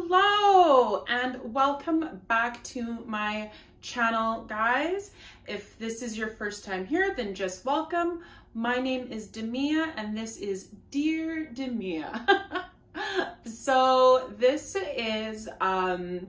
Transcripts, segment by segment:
Hello and welcome back to my channel, guys. If this is your first time here, then just welcome. My name is Demia and this is Dear Demia. So this is the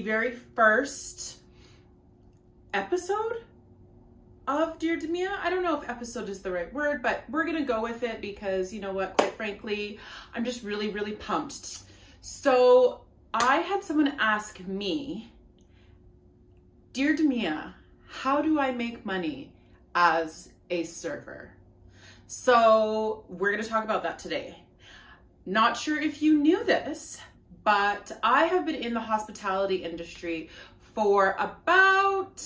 very first episode of Dear Demia. I don't know if episode is the right word, but we're gonna go with it because you know what, quite frankly, I'm just really pumped. So I had someone ask me, Dear Demia, how do I make money as a server? So we're gonna talk about that today. Not sure if you knew this, but I have been in the hospitality industry for about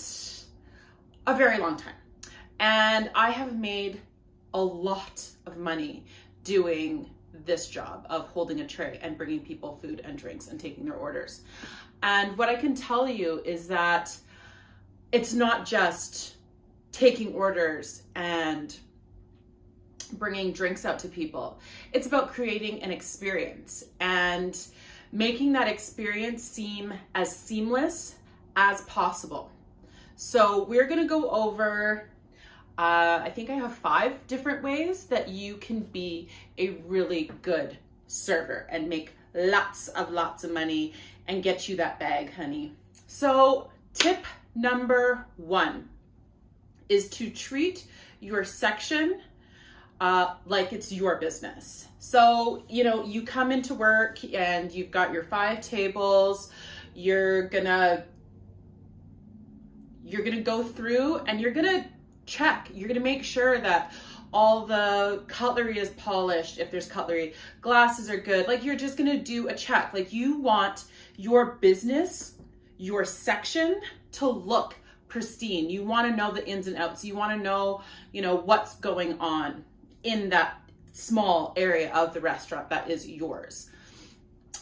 a very long time. And I have made a lot of money doing this job of holding a tray and bringing people food and drinks and taking their orders. And what I can tell you is that it's not just taking orders and bringing drinks out to people. It's about creating an experience and making that experience seem as seamless as possible. So we're gonna go over, I think I have 5 different ways that you can be a really good server and make lots of money and get you that bag, honey. So tip number 1 is to treat your section like it's your business. So, you know, you come into work and you've got your 5 tables, you're gonna go through and you're gonna check. You're gonna make sure that all the cutlery is polished. If there's cutlery, glasses are good. Like, you're just gonna do a check. Like, you want your business, your section to look pristine. You wanna know the ins and outs. You wanna know, you know, what's going on in that small area of the restaurant that is yours.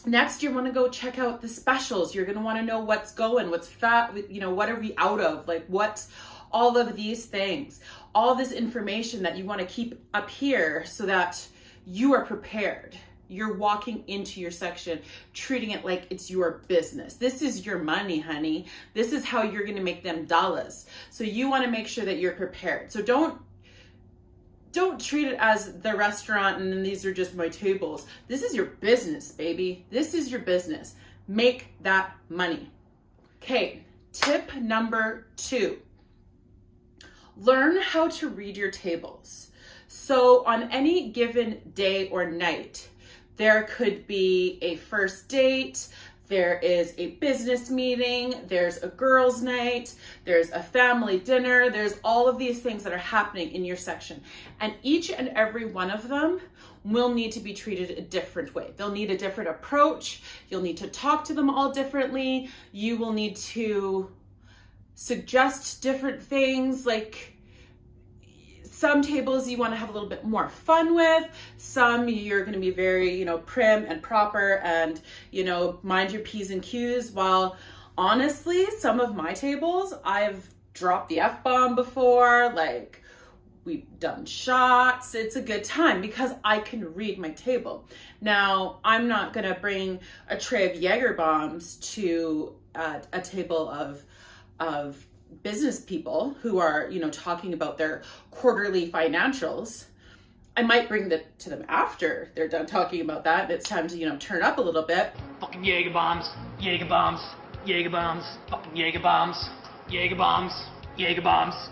Next, you want to go check out the specials. You're going to want to know what's going, what's fat, you know, what are we out of, like what, all of these things, all this information that you want to keep up here so that you are prepared. You're walking into your section, treating it like it's your business. This is your money, honey. This is how you're going to make them dollars. So you want to make sure that you're prepared. So don't treat it as the restaurant and then these are just my tables. This is your business, baby. This is your business. Make that money. Okay, tip number 2. Learn how to read your tables. So on any given day or night, there could be a first date, there is a business meeting, there's a girls' night, there's a family dinner, there's all of these things that are happening in your section. And each and every one of them will need to be treated a different way. They'll need a different approach. You'll need to talk to them all differently. You will need to suggest different things. Like, some tables you want to have a little bit more fun with. Some you're going to be very, you know, prim and proper and, you know, mind your P's and Q's. While honestly, some of my tables, I've dropped the F-bomb before. Like, we've done shots. It's a good time because I can read my table. Now, I'm not going to bring a tray of Jaeger bombs to a table of business people who are, you know, talking about their quarterly financials. I might bring that to them after they're done talking about that. It's time to, you know, turn up a little bit. Fucking Jaeger bombs, Jaeger bombs, Jaeger bombs, fucking Jaeger bombs, Jaeger bombs, Jaeger bombs.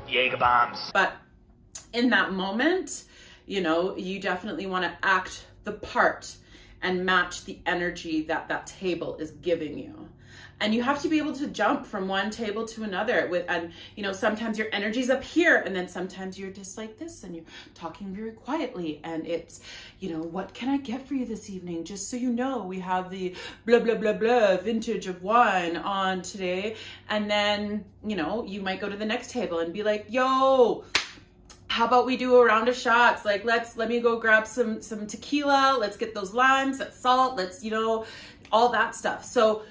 Jaeger bombs. But in that moment, you know, you definitely want to act the part and match the energy that that table is giving you. And you have to be able to jump from one table to another and you know, sometimes your energy's up here and then sometimes you're just like this and you're talking very quietly and it's, you know, what can I get for you this evening? Just so you know, we have the blah, blah, blah, blah vintage of wine on today. And then, you know, you might go to the next table and be like, yo, how about we do a round of shots? Like, let me go grab some tequila. Let's get those limes, that salt. Let's, you know, all that stuff. So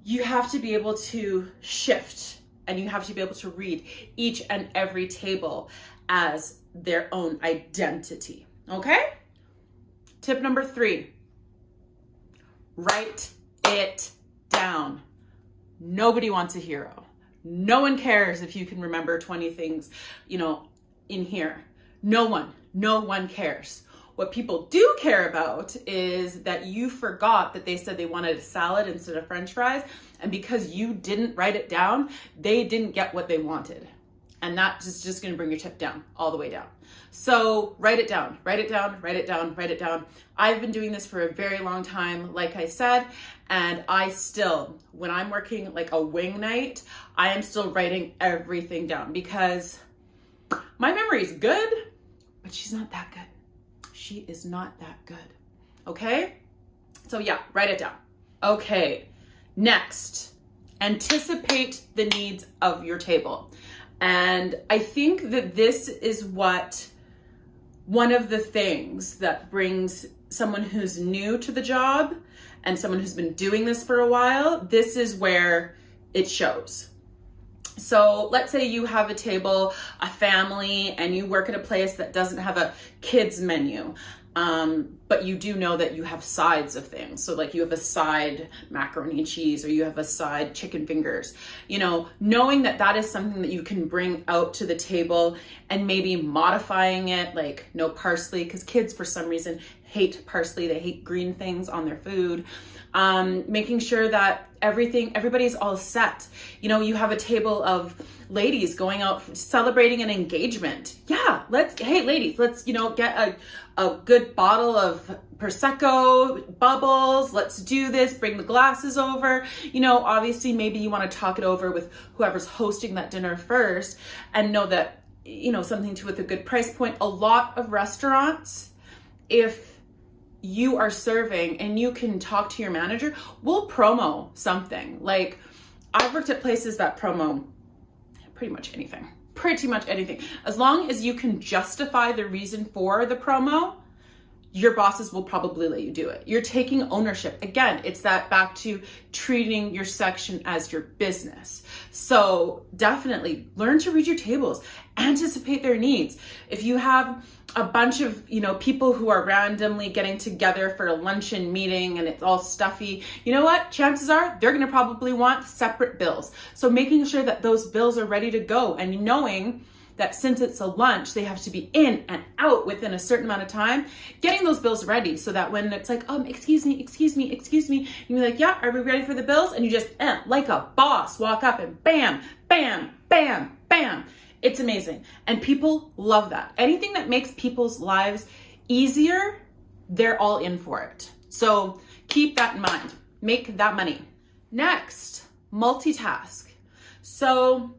you have to be able to shift and you have to be able to read each and every table as their own identity. Okay? Tip number 3, write it down. Nobody wants a hero. No one cares if you can remember 20 things, in here. No one cares. What people do care about is that you forgot that they said they wanted a salad instead of French fries. And because you didn't write it down, they didn't get what they wanted. And that is just going to bring your tip down, all the way down. So write it down, write it down, write it down, write it down. I've been doing this for a very long time, like I said, and I still, when I'm working like a wing night, I am still writing everything down because my memory is good, but she's not that good. She is not that good. Okay? So yeah, write it down. Okay, next, anticipate the needs of your table. And I think that this is one of the things that brings someone who's new to the job and someone who's been doing this for a while, this is where it shows. So let's say you have a table, a family, and you work at a place that doesn't have a kids menu. But you do know that you have sides of things. So like you have a side macaroni and cheese, or you have a side chicken fingers, knowing that that is something that you can bring out to the table and maybe modifying it, like no parsley, because kids for some reason hate parsley. They hate green things on their food. Making sure that everybody's all set. You have a table of ladies going out celebrating an engagement. Yeah, hey ladies, let's, get a good bottle of Prosecco, bubbles. Let's do this, bring the glasses over. Obviously maybe you want to talk it over with whoever's hosting that dinner first and know that, something with a good price point. A lot of restaurants, if you are serving and you can talk to your manager, we'll promo something. Like I've worked at places that promo pretty much anything. As long as you can justify the reason for the promo, your bosses will probably let you do it. You're taking ownership. Again, it's that back to treating your section as your business. So definitely learn to read your tables, anticipate their needs. If you have a bunch of, people who are randomly getting together for a luncheon meeting and it's all stuffy, you know what? Chances are they're going to probably want separate bills. So making sure that those bills are ready to go and knowing that since it's a lunch, they have to be in and out within a certain amount of time, getting those bills ready so that when it's like, excuse me, you're like, yeah, are we ready for the bills? And you just, like a boss, walk up and bam, bam, bam, bam. It's amazing. And people love that. Anything that makes people's lives easier, they're all in for it. So keep that in mind. Make that money. Next, multitask. So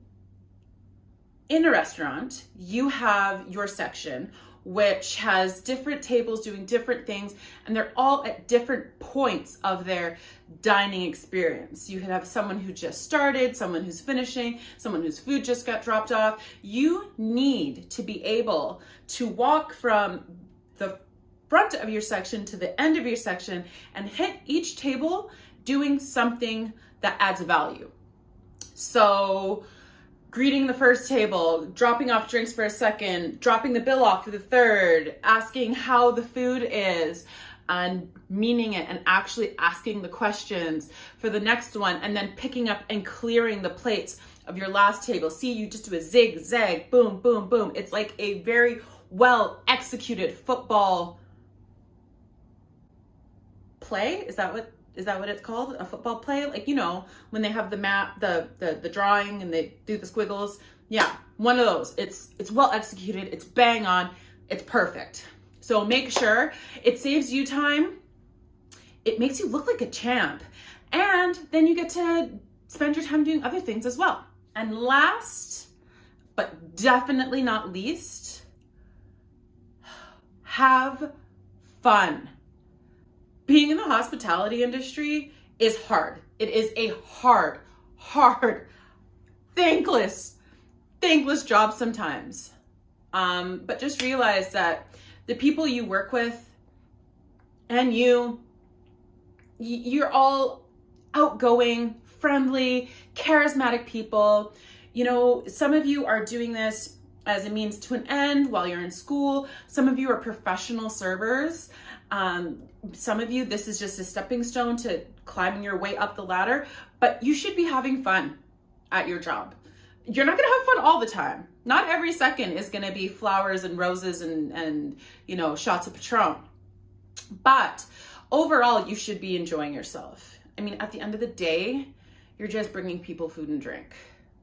in a restaurant, you have your section, which has different tables doing different things, and they're all at different points of their dining experience. You could have someone who just started, someone who's finishing, someone whose food just got dropped off. You need to be able to walk from the front of your section to the end of your section and hit each table doing something that adds value. So greeting the first table, dropping off drinks for a second, dropping the bill off for the third, asking how the food is and meaning it and actually asking the questions for the next one, and then picking up and clearing the plates of your last table. See, you just do a zigzag, boom, boom, boom. It's like a very well executed football play. Is that what it's called? A football play? Like, when they have the map, the drawing and they do the squiggles. Yeah, one of those. It's well executed. It's bang on. It's perfect. So make sure it saves you time. It makes you look like a champ. And then you get to spend your time doing other things as well. And last, but definitely not least, have fun. Being in the hospitality industry is hard. It is a hard, thankless job sometimes. But just realize that the people you work with and you're all outgoing, friendly, charismatic people. You know, some of you are doing this as a means to an end while you're in school. Some of you are professional servers. Some of you, this is just a stepping stone to climbing your way up the ladder, but you should be having fun at your job. You're not gonna have fun all the time. Not every second is gonna be flowers and roses and you know, shots of Patron. But overall, you should be enjoying yourself. I mean, at the end of the day, you're just bringing people food and drink.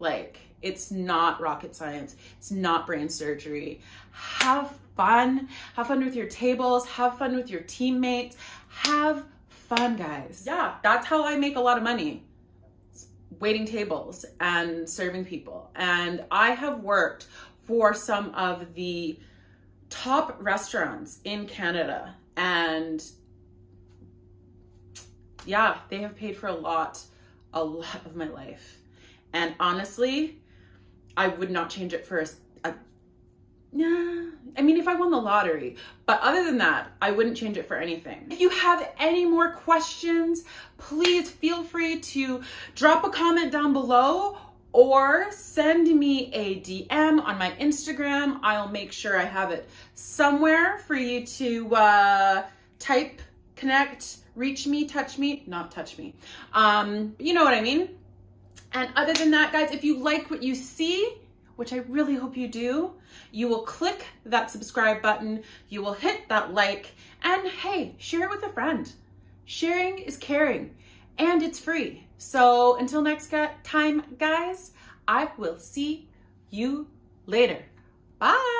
Like, it's not rocket science. It's not brain surgery. Have fun. Have fun with your tables. Have fun with your teammates. Have fun, guys. Yeah, that's how I make a lot of money. Waiting tables and serving people. And I have worked for some of the top restaurants in Canada. And yeah, they have paid for a lot of my life. And honestly, I would not change it for I mean, if I won the lottery, but other than that, I wouldn't change it for anything. If you have any more questions, please feel free to drop a comment down below or send me a DM on my Instagram. I'll make sure I have it somewhere for you to type, connect, reach me, touch me, not touch me. You know what I mean? And other than that, guys, if you like what you see, which I really hope you do, you will click that subscribe button, you will hit that like, and hey, share it with a friend. Sharing is caring, and it's free. So until next time, guys, I will see you later. Bye.